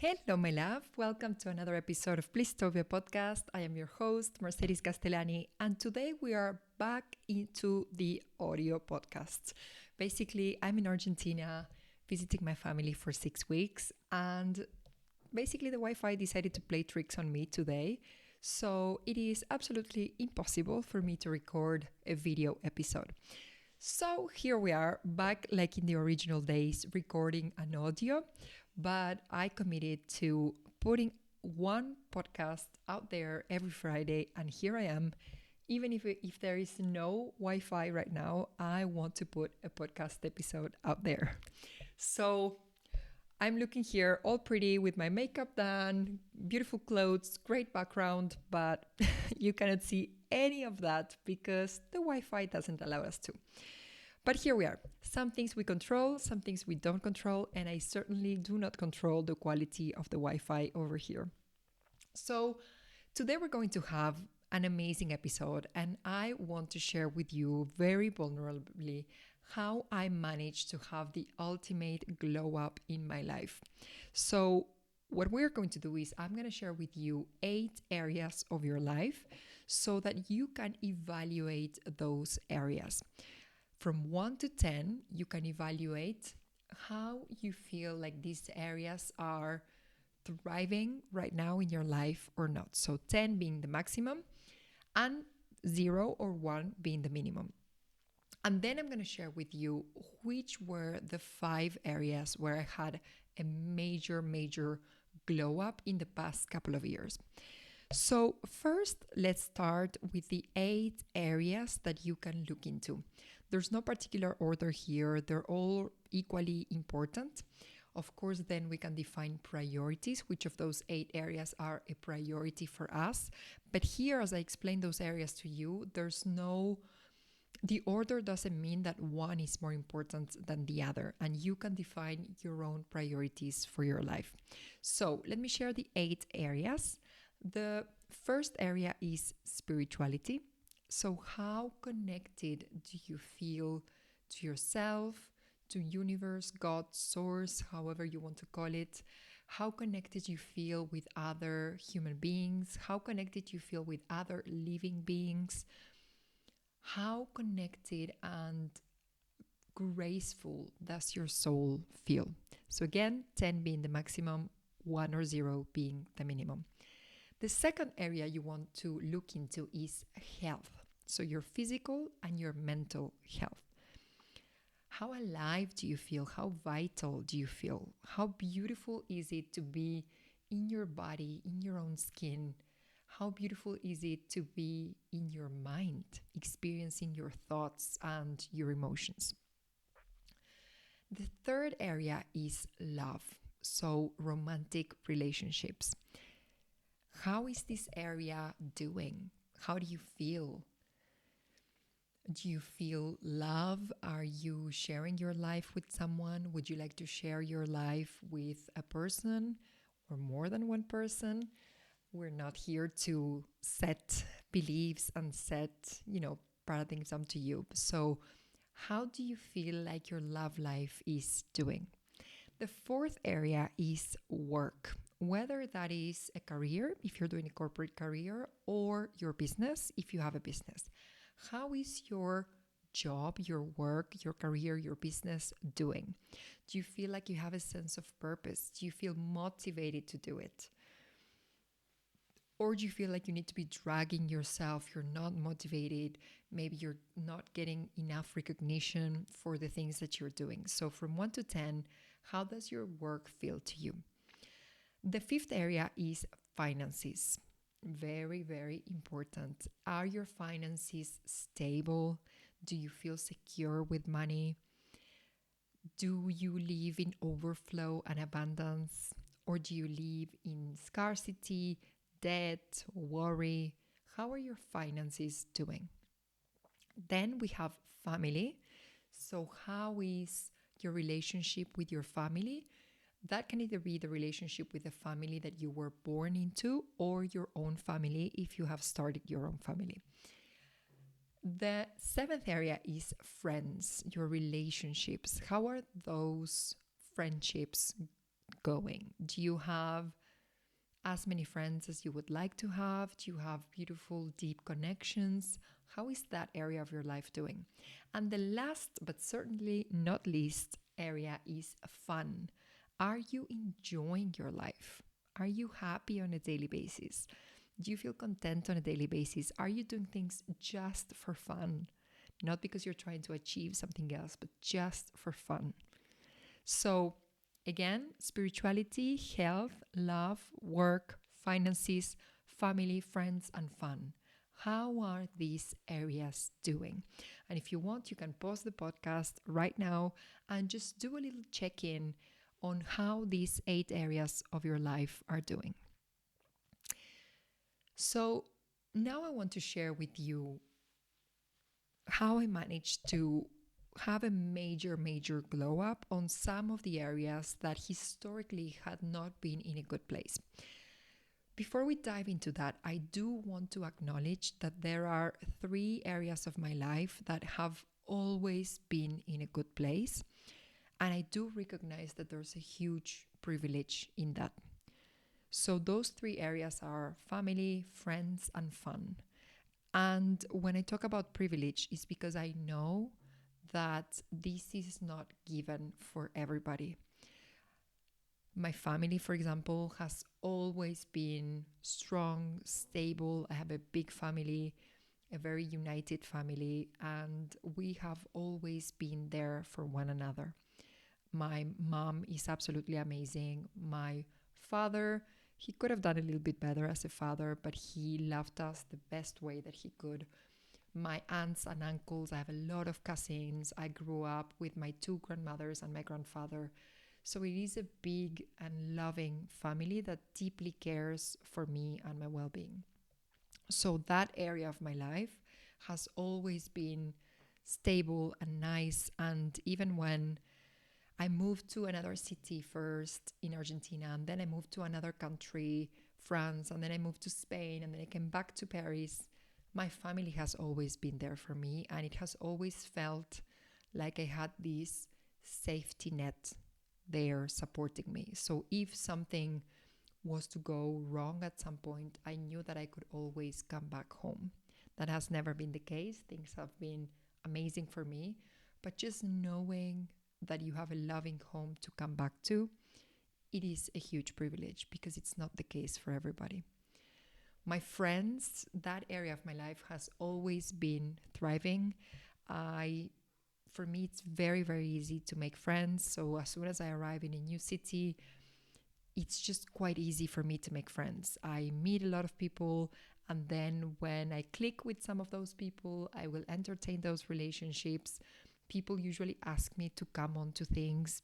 Hello, my love. Welcome to another episode of Blisstopia podcast. I am your host, Mercedes Castellani, and today we are back into the audio podcast. Basically, I'm in Argentina visiting my family for 6 weeks, and basically, the Wi Fi decided to play tricks on me today. So it is absolutely impossible for me to record a video episode. So here we are, back like in the original days, recording an audio, but I committed to putting one podcast out there every Friday, and here I am. Even if there is no Wi-Fi right now, I want to put a podcast episode out there. So I'm looking here all pretty with my makeup done, beautiful clothes, great background, but you cannot see any of that because the Wi-Fi doesn't allow us to. But here we are. Some things we control, some things we don't control, and I certainly do not control the quality of the Wi-Fi over here. So today we're going to have an amazing episode, and I want to share with you very vulnerably how I managed to have the ultimate glow up in my life. So what we're going to do is I'm going to share with you 8 areas of your life so that you can evaluate those areas. From 1 to 10, you can evaluate how you feel like these areas are thriving right now in your life or not. So 10 being the maximum and 0 or 1 being the minimum. And then I'm going to share with you which were the 5 areas where I had a major glow up in the past couple of years. So first, let's start with the 8 areas that you can look into. There's no particular order here. They're all equally important. Of course, then we can define priorities, which of those 8 areas are a priority for us. But here, as I explain those areas to you, the order doesn't mean that one is more important than the other, and you can define your own priorities for your life. So let me share the 8 areas. The first area is spirituality. So how connected do you feel to yourself, to universe, God, source, however you want to call it? How connected you feel with other human beings? How connected you feel with other living beings? How connected and graceful does your soul feel? So again, 10 being the maximum, 1 or 0 being the minimum. The second area you want to look into is health. So your physical and your mental health. How alive do you feel? How vital do you feel? How beautiful is it to be in your body, in your own skin? How beautiful is it to be in your mind, experiencing your thoughts and your emotions? The third area is love. So romantic relationships. How is this area doing? How do you feel? Do you feel love? Are you sharing your life with someone? Would you like to share your life with a person or more than one person? We're not here to set beliefs and set, paradigms onto you. So how do you feel like your love life is doing? The fourth area is work. Whether that is a career, if you're doing a corporate career, or your business, if you have a business. How is your job, your work, your career, your business doing? Do you feel like you have a sense of purpose? Do you feel motivated to do it? Or do you feel like you need to be dragging yourself? You're not motivated. Maybe you're not getting enough recognition for the things that you're doing. So from 1 to 10, how does your work feel to you? The fifth area is finances. Very important. Are your finances stable? Do you feel secure with money? Do you live in overflow and abundance? Or do you live in scarcity, debt, worry? How are your finances doing? Then we have family. So how is your relationship with your family? That can either be the relationship with the family that you were born into or your own family if you have started your own family. The seventh area is friends, your relationships. How are those friendships going? Do you have as many friends as you would like to have? Do you have beautiful, deep connections? How is that area of your life doing? And the last, but certainly not least, area is fun. Are you enjoying your life? Are you happy on a daily basis? Do you feel content on a daily basis? Are you doing things just for fun? Not because you're trying to achieve something else, but just for fun. So, again, spirituality, health, love, work, finances, family, friends, and fun. How are these areas doing? And if you want, you can pause the podcast right now and just do a little check in on how these 8 areas of your life are doing. So, now I want to share with you how I managed to have a major glow up on some of the areas that historically had not been in a good place. Before we dive into that, I do want to acknowledge that there are 3 areas of my life that have always been in a good place. And I do recognize that there's a huge privilege in that. So those 3 areas are family, friends, and fun. And when I talk about privilege, it's because I know that this is not given for everybody. My family, for example, has always been strong, stable. I have a big family, a very united family, and we have always been there for one another. My mom is absolutely amazing. My father, he could have done a little bit better as a father, but he loved us the best way that he could. My aunts and uncles, I have a lot of cousins. I grew up with my 2 grandmothers and my grandfather. So it is a big and loving family that deeply cares for me and my well-being. So that area of my life has always been stable and nice. And even when I moved to another city first in Argentina, and then I moved to another country, France, and then I moved to Spain, and then I came back to Paris, my family has always been there for me, and it has always felt like I had this safety net there supporting me. So if something was to go wrong at some point, I knew that I could always come back home. That has never been the case. Things have been amazing for me, but just knowing that you have a loving home to come back to, it is a huge privilege because it's not the case for everybody. My friends, that area of my life has always been thriving. For me, it's very easy to make friends. So as soon as I arrive in a new city, it's just quite easy for me to make friends. I meet a lot of people, and then when I click with some of those people, I will entertain those relationships. People usually ask me to come on to things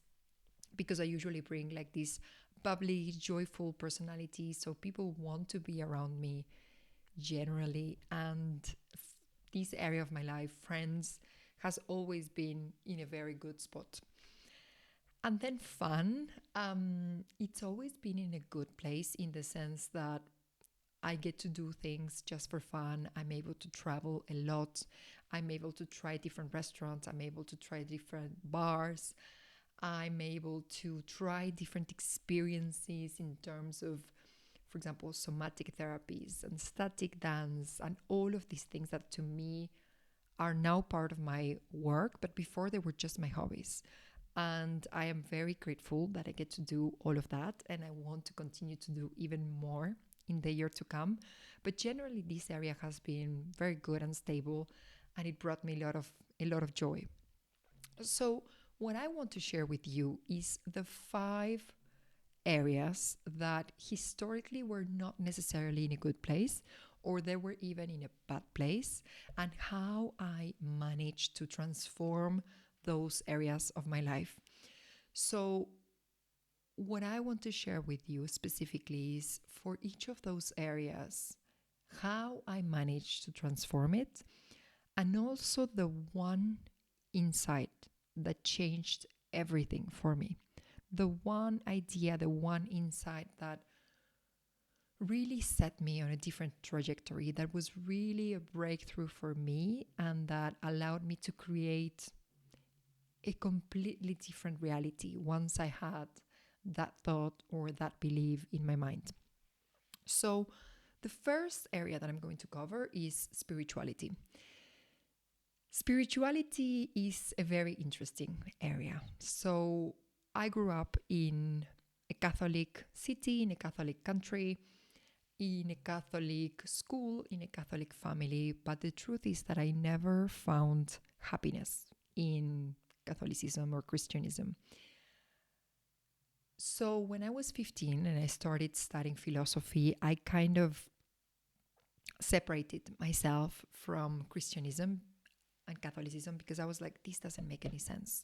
because I usually bring like this bubbly, joyful personality. So people want to be around me generally. And this area of my life, friends, has always been in a very good spot. And then fun, it's always been in a good place in the sense that I get to do things just for fun. I'm able to travel a lot. I'm able to try different restaurants. I'm able to try different bars. I'm able to try different experiences in terms of, for example, somatic therapies and static dance and all of these things that to me are now part of my work, but before they were just my hobbies. And I am very grateful that I get to do all of that, and I want to continue to do even more in the year to come. But generally, this area has been very good and stable, and it brought me a lot of joy. So what I want to share with you is the 5 areas that historically were not necessarily in a good place, or they were even in a bad place, and how I managed to transform those areas of my life. So what I want to share with you specifically is for each of those areas, how I managed to transform it, and also the one insight that changed everything for me. The one idea, the one insight that really set me on a different trajectory, that was really a breakthrough for me, and that allowed me to create a completely different reality once I had that thought or that belief in my mind. So the first area that I'm going to cover is spirituality. Spirituality is a very interesting area. So I grew up in a Catholic city, in a Catholic country, in a Catholic school, in a Catholic family. But the truth is that I never found happiness in Catholicism or Christianism. So when I was 15 and I started studying philosophy, I kind of separated myself from Christianism and Catholicism because I was like, this doesn't make any sense.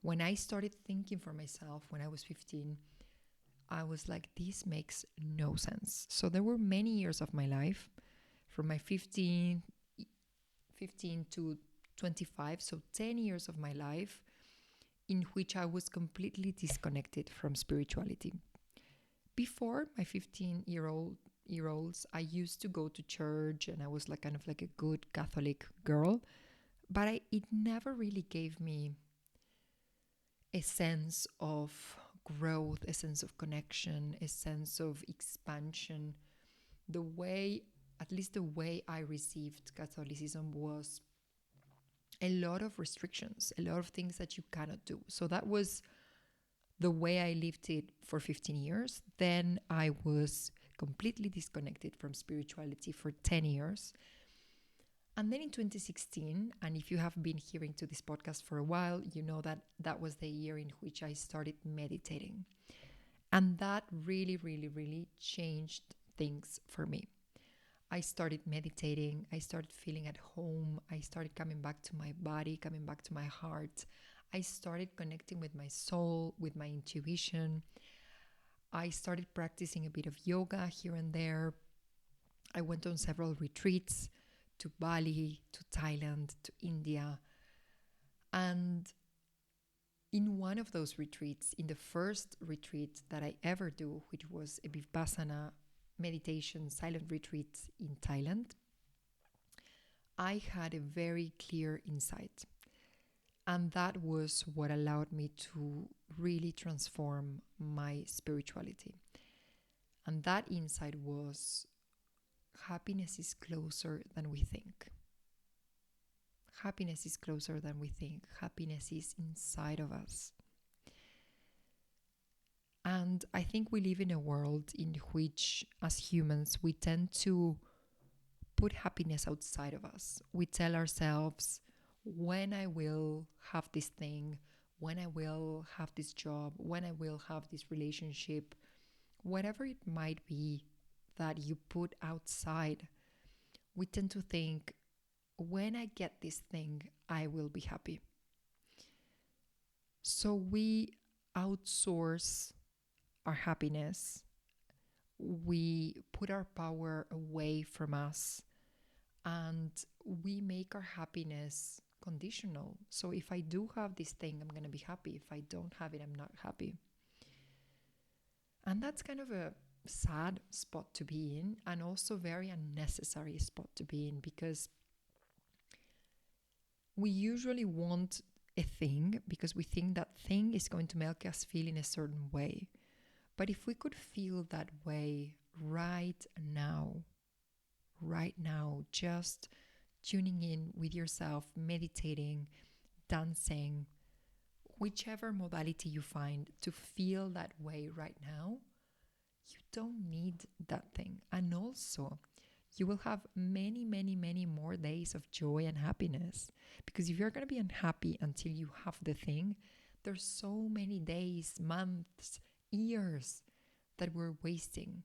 When I started thinking for myself when I was 15, I was like, this makes no sense. So there were many years of my life, from my 15 to 25, so 10 years of my life, in which I was completely disconnected from spirituality. Before my 15-year-olds, I used to go to church and I was like kind of like a good Catholic girl, but it never really gave me a sense of growth, a sense of connection, a sense of expansion. The way, at least the way I received Catholicism was a lot of restrictions, a lot of things that you cannot do. So that was the way I lived it for 15 years. Then I was completely disconnected from spirituality for 10 years. And then in 2016, and if you have been hearing to this podcast for a while, you know that that was the year in which I started meditating. And that really, really, really changed things for me. I started meditating. I started feeling at home. I started coming back to my body, coming back to my heart. I started connecting with my soul, with my intuition. I started practicing a bit of yoga here and there. I went on several retreats to Bali, to Thailand, to India. And in one of those retreats, in the first retreat that I ever do, which was a Vipassana meditation silent retreat in Thailand, I had a very clear insight. And that was what allowed me to really transform my spirituality. And that insight was happiness is closer than we think. Happiness is closer than we think. Happiness is inside of us. And I think we live in a world in which, as humans, we tend to put happiness outside of us. We tell ourselves, when I will have this thing, when I will have this job, when I will have this relationship, whatever it might be that you put outside, we tend to think, when I get this thing, I will be happy. So we outsource our happiness. We put our power away from us and we make our happiness conditional. So if I do have this thing, I'm going to be happy. If I don't have it, I'm not happy. And that's kind of a sad spot to be in, and also very unnecessary spot to be in, because we usually want a thing because we think that thing is going to make us feel in a certain way. But if we could feel that way right now, just tuning in with yourself, meditating, dancing, whichever modality you find to feel that way right now, you don't need that thing. And also, you will have many, many, many more days of joy and happiness. Because if you're going to be unhappy until you have the thing, there's so many days, months, years that we're wasting.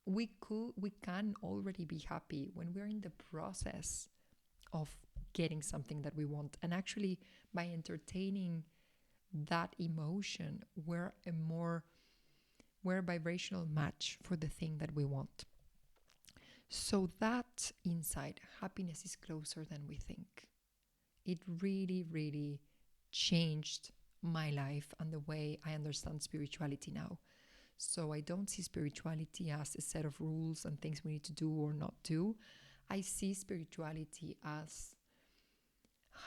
We can already be happy when we're in the process of getting something that we want. And actually, by entertaining that emotion, we're a vibrational match for the thing that we want. So that insight, happiness is closer than we think. It really, really changed my life and the way I understand spirituality now. So I don't see spirituality as a set of rules and things we need to do or not do. I see spirituality as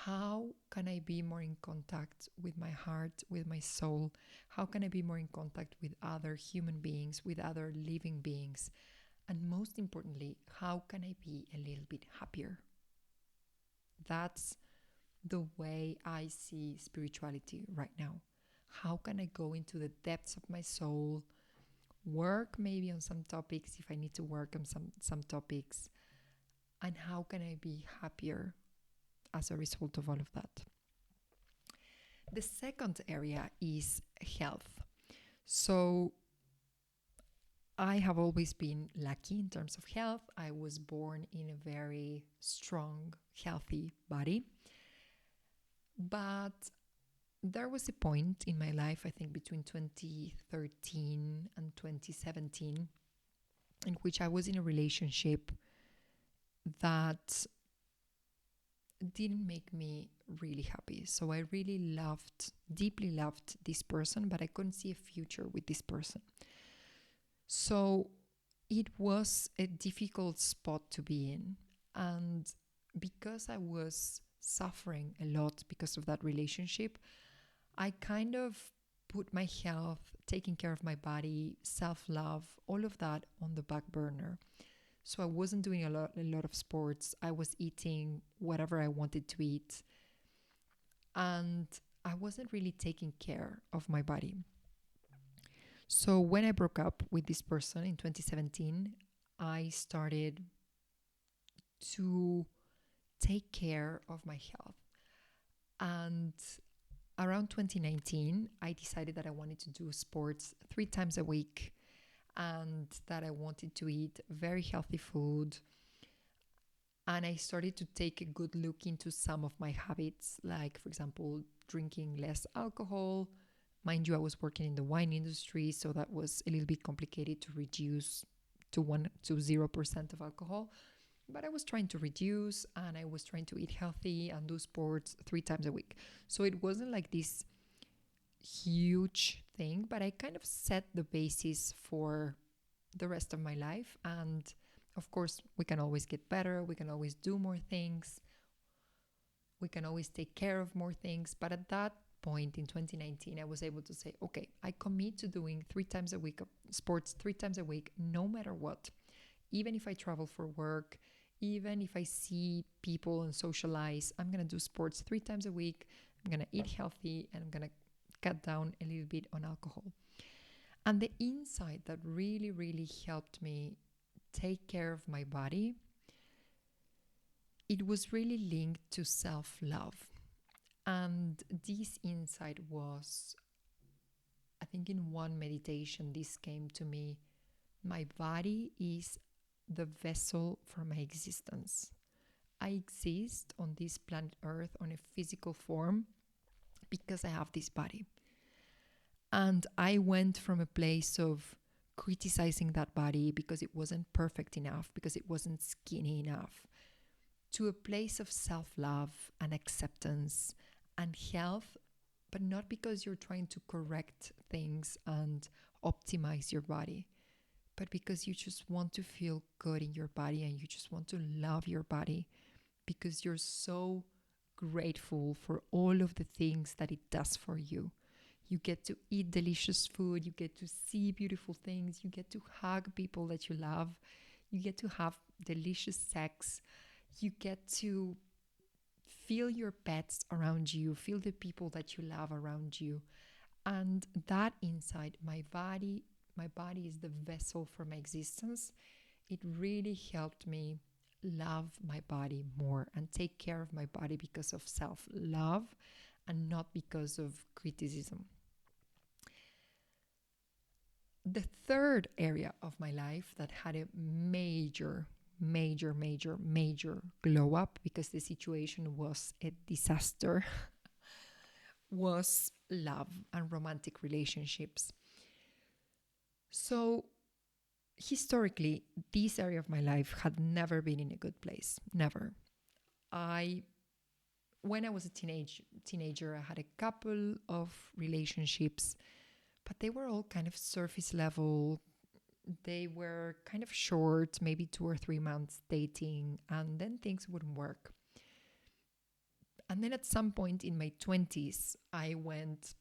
how can I be more in contact with my heart, with my soul? How can I be more in contact with other human beings, with other living beings? And most importantly, how can I be a little bit happier? That's the way I see spirituality right now. How can I go into the depths of my soul, work maybe on some topics if I need to work on some topics, and how can I be happier as a result of all of that? The second area is health. So I have always been lucky in terms of health. I was born in a very strong, healthy body. But there was a point in my life, I think between 2013 and 2017, in which I was in a relationship that didn't make me really happy. So I really deeply loved this person, but I couldn't see a future with this person. So it was a difficult spot to be in. And because I was suffering a lot because of that relationship, I kind of put my health, taking care of my body, self-love, all of that on the back burner. So I wasn't doing a lot of sports. I was eating whatever I wanted to eat. And I wasn't really taking care of my body. So when I broke up with this person in 2017, I started to take care of my health. And around 2019, I decided that I wanted to do sports 3 times a week and that I wanted to eat very healthy food. And I started to take a good look into some of my habits, like, for example, drinking less alcohol. Mind you, I was working in the wine industry, so that was a little bit complicated to reduce to 0% of alcohol. But I was trying to reduce, and I was trying to eat healthy and do sports 3 times a week. So it wasn't like this huge thing, but I kind of set the basis for the rest of my life. And of course, we can always get better. We can always do more things. We can always take care of more things. But at that point in 2019, I was able to say, okay, I commit to doing 3 times a week of sports, 3 times a week, no matter what. Even if I travel for work, even if I see people and socialize, I'm going to do sports 3 times a week. I'm going to eat healthy, and I'm going to cut down a little bit on alcohol. And the insight that really, really helped me take care of my body, it was really linked to self-love. And this insight was, I think in one meditation, this came to me. My body is the vessel for my existence. I exist on this planet Earth on a physical form because I have this body. And I went from a place of criticizing that body because it wasn't perfect enough, because it wasn't skinny enough, to a place of self-love and acceptance and health, but not because you're trying to correct things and optimize your body, but because you just want to feel good in your body and you just want to love your body because you're so grateful for all of the things that it does for you. You get to eat delicious food, you get to see beautiful things, you get to hug people that you love, you get to have delicious sex, you get to feel your pets around you, feel the people that you love around you. And that insight, my body is the vessel for my existence. It really helped me love my body more and take care of my body because of self-love and not because of criticism. The third area of my life that had a major glow up because the situation was a disaster was love and romantic relationships. So historically, this area of my life had never been in a good place. Never. When I was a teenager, I had a couple of relationships, but they were all kind of surface level. They were kind of short, maybe 2 or 3 months dating, and then things wouldn't work. And then at some point in my 20s, I went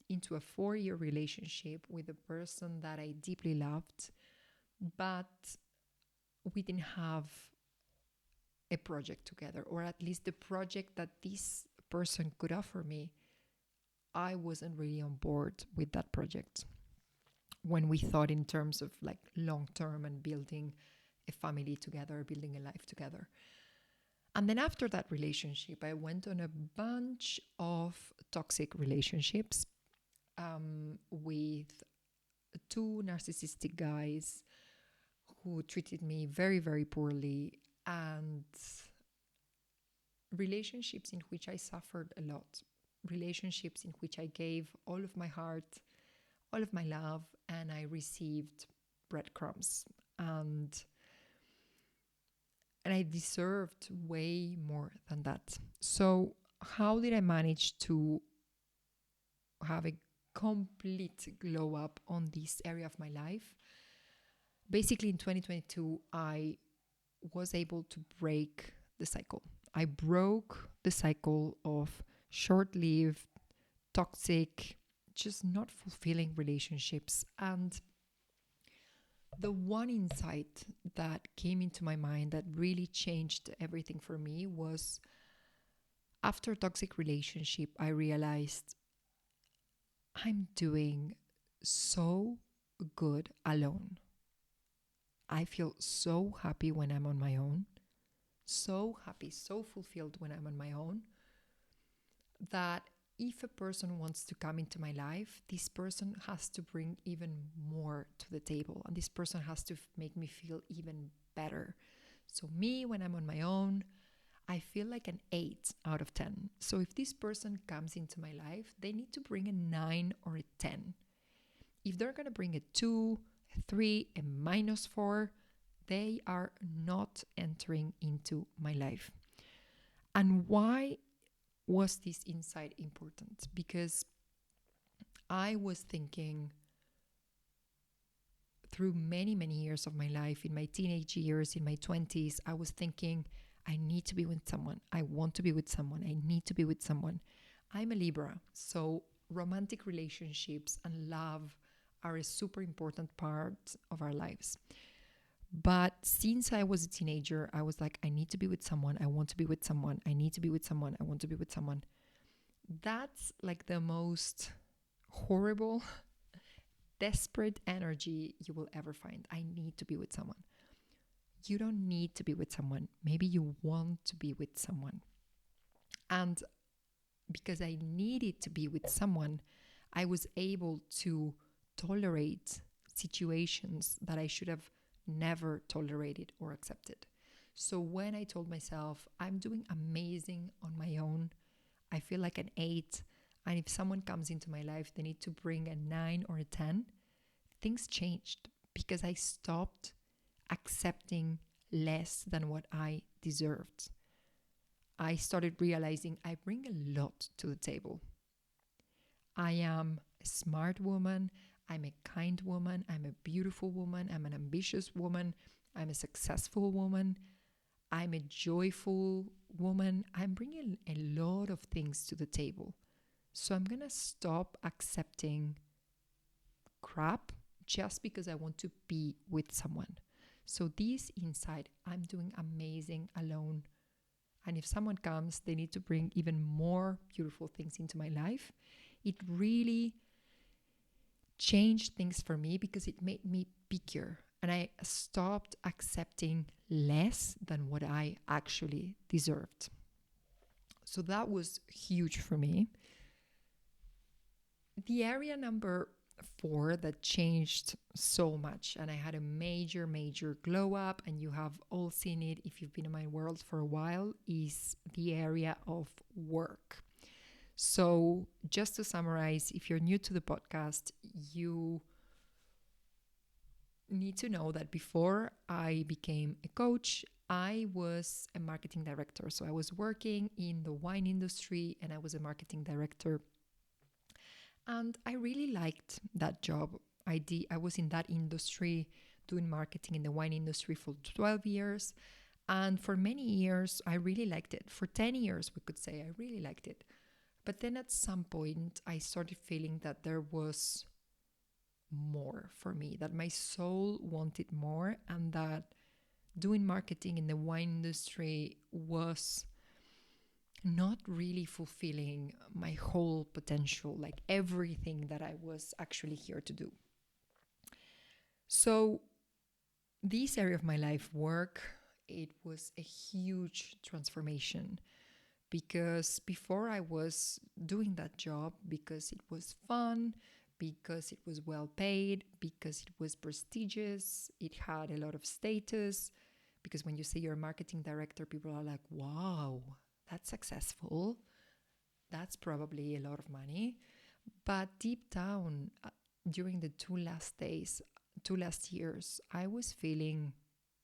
into a 4-year relationship with a person that I deeply loved, but we didn't have a project together, or at least the project that this person could offer me. I wasn't really on board with that project when we thought in terms of like long term and building a family together, building a life together. And then after that relationship, I went on a bunch of toxic relationships with two narcissistic guys who treated me very, very poorly, and relationships in which I suffered a lot, relationships in which I gave all of my heart, all of my love, and I received breadcrumbs. And I deserved way more than that. So how did I manage to have a complete glow up on this area of my life? Basically, in 2022, I was able to break the cycle. I broke the cycle of short-lived, toxic, just not fulfilling relationships. And the one insight that came into my mind that really changed everything for me was after a toxic relationship, I realized I'm doing so good alone. I feel so happy when I'm on my own, so happy, so fulfilled when I'm on my own, that if a person wants to come into my life, this person has to bring even more to the table, and this person has to make me feel even better. So me, when I'm on my own, I feel like an 8 out of 10. So if this person comes into my life, they need to bring a 9 or a 10. If they're going to bring a 2, a 3, a -4, they are not entering into my life. And why was this insight important? Because I was thinking through many, many years of my life, in my teenage years, in my 20s, I was thinking, I need to be with someone. I want to be with someone. I need to be with someone. I'm a Libra, so romantic relationships and love are a super important part of our lives. But since I was a teenager, I was like, I need to be with someone. I want to be with someone. I need to be with someone. I want to be with someone. That's like the most horrible, desperate energy you will ever find. I need to be with someone. You don't need to be with someone. Maybe you want to be with someone. And because I needed to be with someone, I was able to tolerate situations that I should have never tolerated or accepted. So when I told myself, I'm doing amazing on my own, I feel like an 8, and if someone comes into my life, they need to bring a 9 or a 10, things changed because I stopped accepting less than what I deserved. I started realizing I bring a lot to the table. I am a smart woman. I'm a kind woman. I'm a beautiful woman. I'm an ambitious woman. I'm a successful woman. I'm a joyful woman. I'm bringing a lot of things to the table. So I'm going to stop accepting crap just because I want to be with someone. So this insight, I'm doing amazing alone. And if someone comes, they need to bring even more beautiful things into my life. It really changed things for me because it made me bigger. And I stopped accepting less than what I actually deserved. So that was huge for me. The area number 4 that changed so much, and I had a major, major glow up, and you have all seen it if you've been in my world for a while, is the area of work. So just to summarize, if you're new to the podcast, you need to know that before I became a coach, I was a marketing director. So I was working in the wine industry and I was a marketing director. And I really liked that job. I was in that industry doing marketing in the wine industry for 12 years. And for many years, I really liked it. For 10 years, we could say I really liked it. But then at some point, I started feeling that there was more for me, that my soul wanted more, and that doing marketing in the wine industry was not really fulfilling my whole potential, like everything that I was actually here to do. So this area of my life, work, it was a huge transformation, because before I was doing that job because it was fun, because it was well paid, because it was prestigious, it had a lot of status. Because when you say you're a marketing director, people are like, wow, that's successful. That's probably a lot of money. But deep down, during the two last years, I was feeling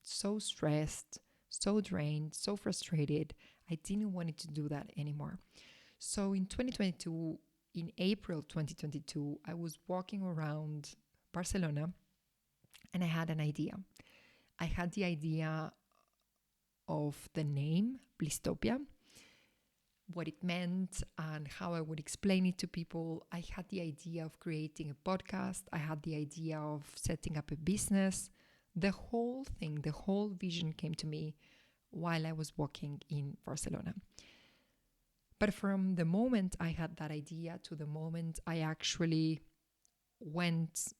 so stressed, so drained, so frustrated. I didn't want to do that anymore. So in 2022, in April 2022, I was walking around Barcelona and I had an idea. I had the idea of the name Blisstopia, what it meant and how I would explain it to people. I had the idea of creating a podcast. I had the idea of setting up a business. The whole thing, the whole vision came to me while I was walking in Barcelona. But from the moment I had that idea to the moment I actually went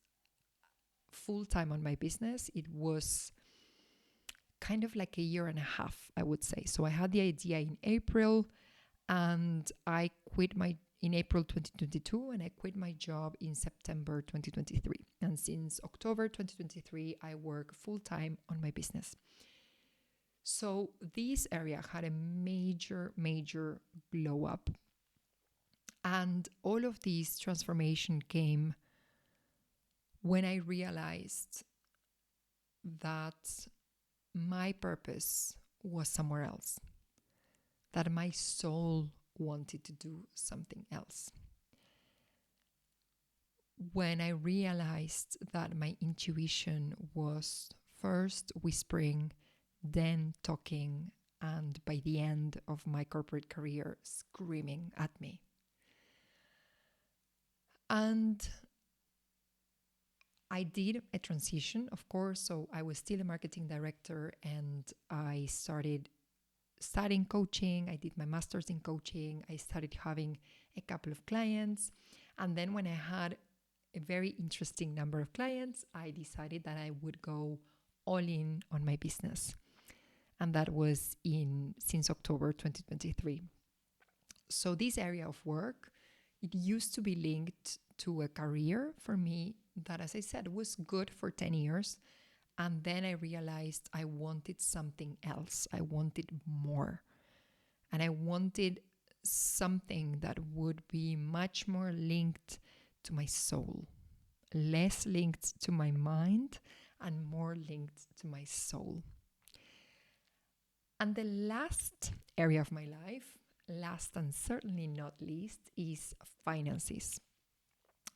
full time on my business, it was kind of like a year and a half, I would say. So I had the idea in April and I quit in April 2022, and I quit my job in September 2023. And since October 2023, I work full time on my business. So this area had a major, major glow up. And all of this transformation came when I realized that my purpose was somewhere else, that my soul wanted to do something else. When I realized that my intuition was first whispering, then talking, and by the end of my corporate career, screaming at me. And I did a transition, of course. So I was still a marketing director and I started studying coaching. I did my master's in coaching. I started having a couple of clients. And then when I had a very interesting number of clients, I decided that I would go all in on my business. And that was since October 2023. So this area of work, it used to be linked to a career for me that, as I said, was good for 10 years. And then I realized I wanted something else. I wanted more. And I wanted something that would be much more linked to my soul, less linked to my mind and more linked to my soul. And the last area of my life, last and certainly not least, is finances.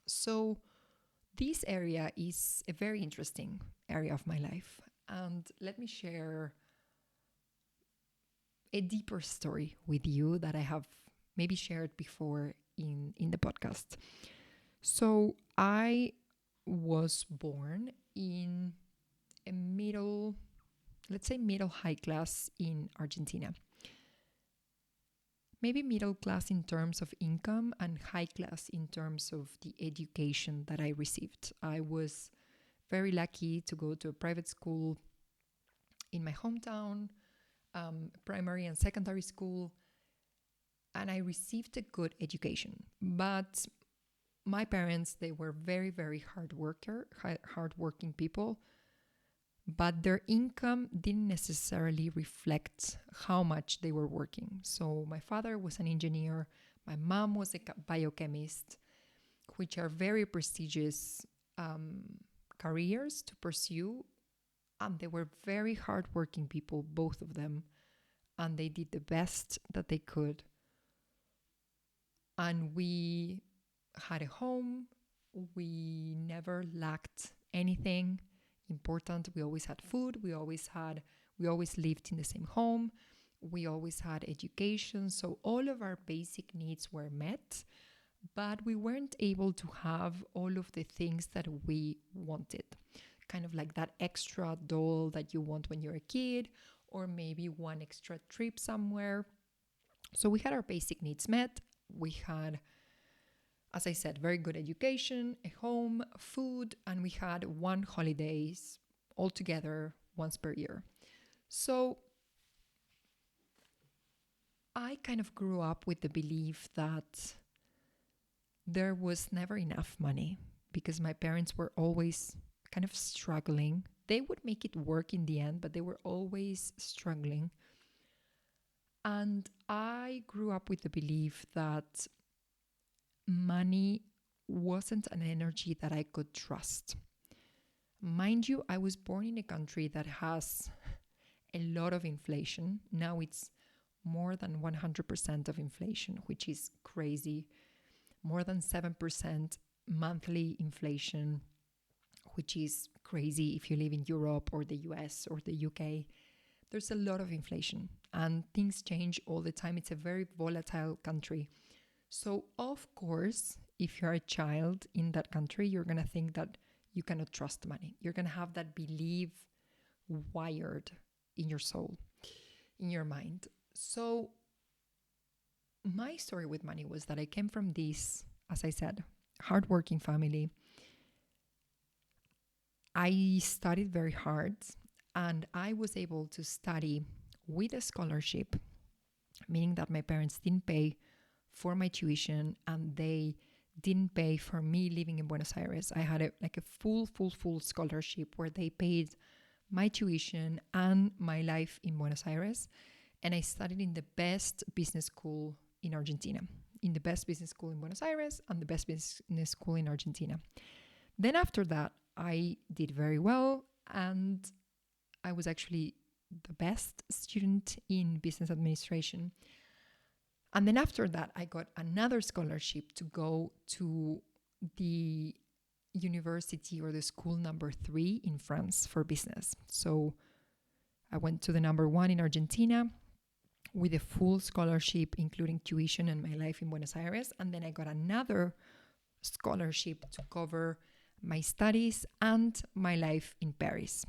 So this area is a very interesting area of my life. And let me share a deeper story with you that I have maybe shared before in the podcast. So I was born in a middle high class in Argentina. Maybe middle class in terms of income and high class in terms of the education that I received. I was very lucky to go to a private school in my hometown, primary and secondary school, and I received a good education. But my parents, they were very, very hardworking people, but their income didn't necessarily reflect how much they were working. So my father was an engineer, my mom was a biochemist, which are very prestigious careers to pursue. And they were very hardworking people, both of them. And they did the best that they could. And we had a home. We never lacked anything important. We always had food. We We always lived in the same home. We always had education. So all of our basic needs were met, but we weren't able to have all of the things that we wanted. Kind of like that extra doll that you want when you're a kid, or maybe one extra trip somewhere. So we had our basic needs met. We had, as I said, very good education, a home, food, and we had one holidays all together once per year. So I kind of grew up with the belief that there was never enough money because my parents were always kind of struggling. They would make it work in the end, but they were always struggling. And I grew up with the belief that money wasn't an energy that I could trust. Mind you, I was born in a country that has a lot of inflation. Now it's more than 100% of inflation, which is crazy. More than 7% monthly inflation, which is crazy if you live in Europe or the US or the UK. There's a lot of inflation and things change all the time. It's a very volatile country. So, of course, if you're a child in that country, you're going to think that you cannot trust money. You're going to have that belief wired in your soul, in your mind. So, my story with money was that I came from this, as I said, hardworking family. I studied very hard and I was able to study with a scholarship, meaning that my parents didn't pay for my tuition and they didn't pay for me living in Buenos Aires. I had a full scholarship where they paid my tuition and my life in Buenos Aires. And I studied in the best business school in Argentina, in the best business school in Buenos Aires and the best business school in Argentina. Then after that, I did very well and I was actually the best student in business administration. And then after that, I got another scholarship to go to the university or the school number 3 in France for business. So I went to the number 1 in Argentina with a full scholarship, including tuition and my life in Buenos Aires. And then I got another scholarship to cover my studies and my life in Paris.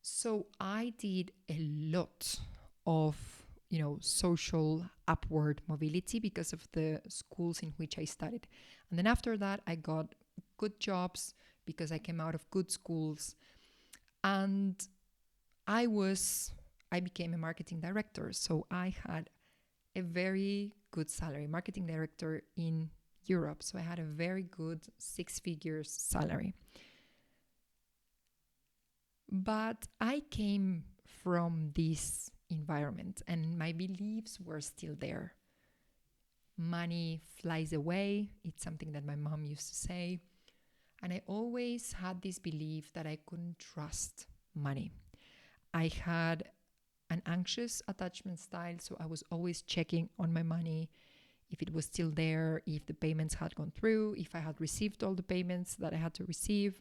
So I did a lot of social upward mobility because of the schools in which I studied. And then after that, I got good jobs because I came out of good schools. And I became a marketing director. So I had a very good salary, marketing director in Europe. So I had a very good 6-figure salary. But I came from this environment and my beliefs were still there. Money flies away. It's something that my mom used to say. And I always had this belief that I couldn't trust money. I had an anxious attachment style, so I was always checking on my money, if it was still there, if the payments had gone through, if I had received all the payments that I had to receive.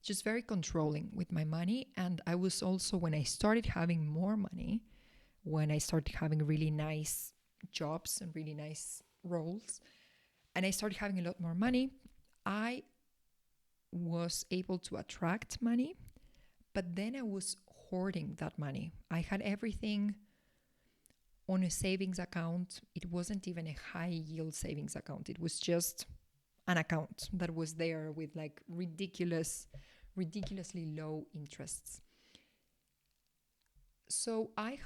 Just very controlling with my money. And I was also, when I started having more money, when I started having really nice jobs and really nice roles, and I started having a lot more money, I was able to attract money, but then I was hoarding that money. I had everything on a savings account. It wasn't even a high yield savings account. It was just an account that was there with like ridiculously low interests. So I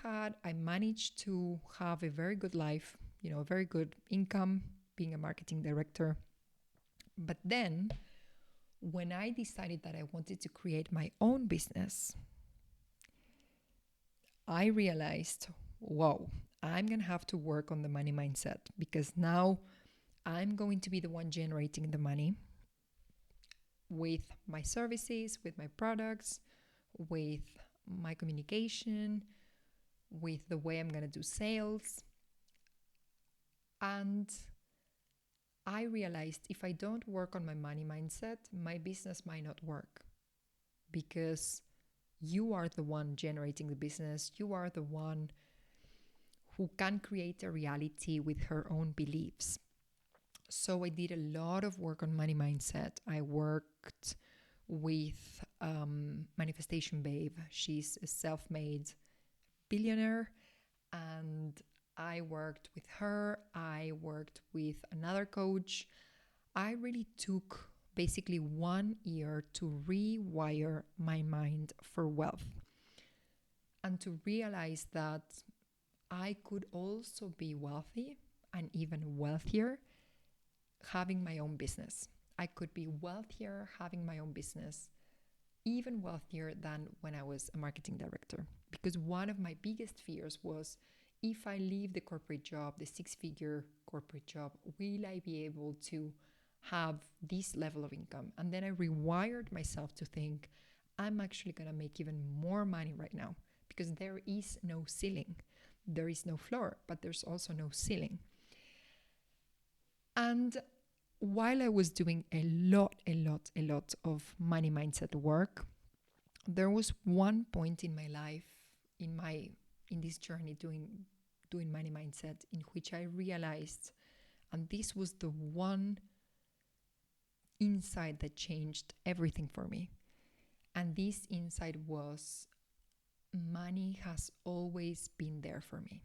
managed to have a very good life, a very good income being a marketing director. But then when I decided that I wanted to create my own business, I realized, whoa, I'm going to have to work on the money mindset because now I'm going to be the one generating the money with my services, with my products, with my communication, with the way I'm going to do sales. And I realized if I don't work on my money mindset, my business might not work because You are the one generating the business. You are the one who can create a reality with her own beliefs. So I did a lot of work on money mindset. I worked with Manifestation Babe. She's a self-made billionaire, and I worked with her. I worked with another coach. I really took basically 1 year to rewire my mind for wealth and to realize that I could also be wealthy and even wealthier having my own business. I could be wealthier having my own business, even wealthier than when I was a marketing director. Because one of my biggest fears was, if I leave the corporate job, the 6-figure corporate job, will I be able to have this level of income? And then I rewired myself to think, I'm actually going to make even more money right now, because there is no ceiling. There is no floor, but there's also no ceiling. And while I was doing a lot of money mindset work, there was one point in my life, in this journey doing money mindset, in which I realized, and this was the one insight that changed everything for me. And this insight was, money has always been there for me.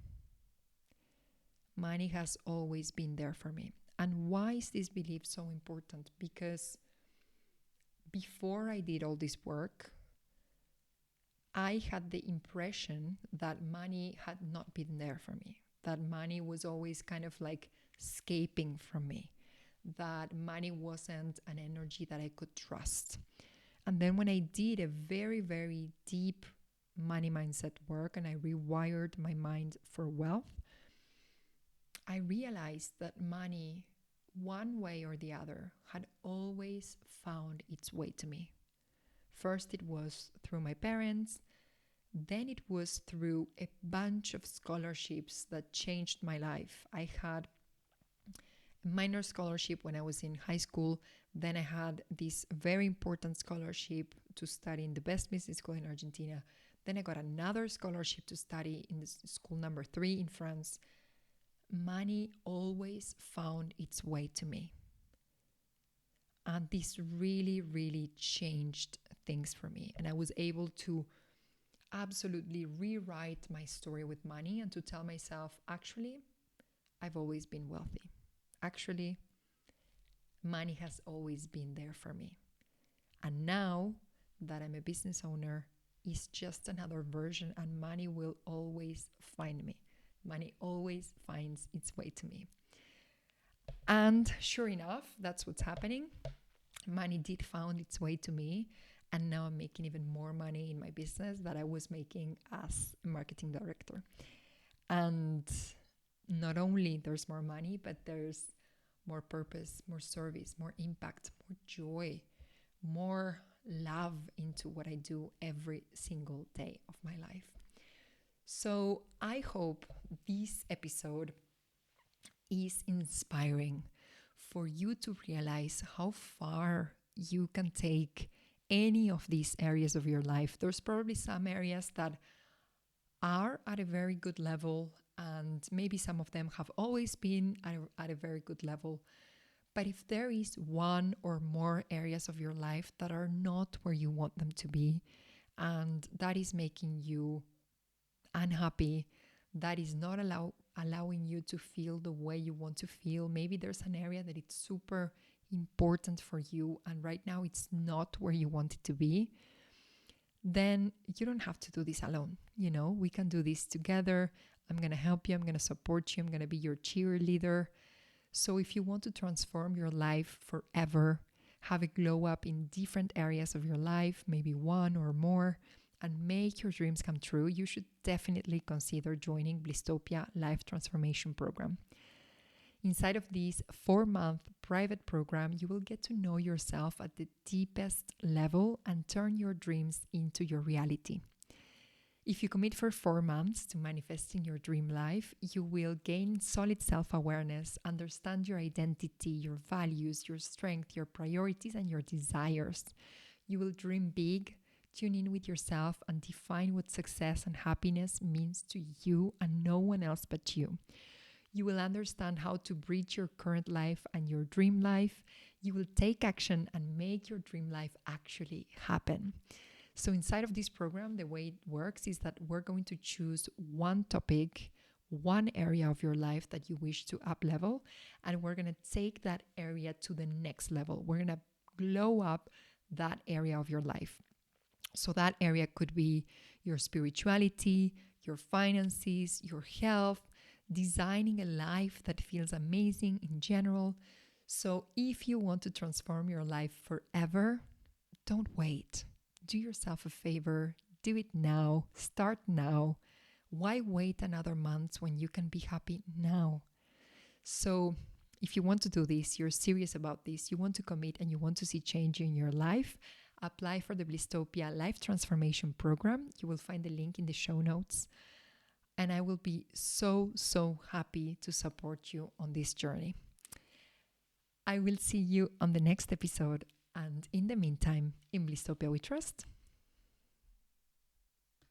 Money has always been there for me. And why is this belief so important? Because before I did all this work, I had the impression that money had not been there for me, that money was always kind of like escaping from me, that money wasn't an energy that I could trust. And then when I did a very, very deep money mindset work and I rewired my mind for wealth, I realized that money, one way or the other, had always found its way to me. First, it was through my parents. Then it was through a bunch of scholarships that changed my life. I had a minor scholarship when I was in high school. Then I had this very important scholarship to study in the best business school in Argentina. Then I got another scholarship to study in school number 3 in France. Money always found its way to me. And this really, really changed things for me. And I was able to absolutely rewrite my story with money and to tell myself, actually, I've always been wealthy. Actually, money has always been there for me. And now that I'm a business owner, it's just another version, and money will always find me. Money always finds its way to me. And sure enough, that's what's happening. Money did find its way to me. And now I'm making even more money in my business that I was making as a marketing director. And not only there's more money, but there's more purpose, more service, more impact, more joy, more love into what I do every single day of my life. So I hope this episode is inspiring for you to realize how far you can take any of these areas of your life. There's probably some areas that are at a very good level, and maybe some of them have always been at a very good level. But if there is one or more areas of your life that are not where you want them to be, and that is making you unhappy, that is not allowing you to feel the way you want to feel, maybe there's an area that it's super important for you and right now it's not where you want it to be, then you don't have to do this alone. You know, we can do this together. I'm going to help you. I'm going to support you. I'm going to be your cheerleader. So if you want to transform your life forever, have a glow up in different areas of your life, maybe one or more, and make your dreams come true, you should definitely consider joining Blisstopia Life Transformation Program. Inside of this 4-month private program, you will get to know yourself at the deepest level and turn your dreams into your reality. If you commit for 4 months to manifesting your dream life, you will gain solid self-awareness, understand your identity, your values, your strength, your priorities, and your desires. You will dream big, Tune in with yourself and define what success and happiness means to you and no one else but you. You will understand how to bridge your current life and your dream life. You will take action and make your dream life actually happen. So inside of this program, the way it works is that we're going to choose one topic, one area of your life that you wish to up level, and we're going to take that area to the next level. We're going to glow up that area of your life. So that area could be your spirituality, your finances, your health, designing a life that feels amazing in general. So if you want to transform your life forever, don't wait. Do yourself a favor. Do it now. Start now. Why wait another month when you can be happy now? So if you want to do this, you're serious about this, you want to commit and you want to see change in your life, apply for the Blisstopia Life Transformation Program. You will find the link in the show notes. And I will be so, so happy to support you on this journey. I will see you on the next episode. And in the meantime, in Blisstopia we trust.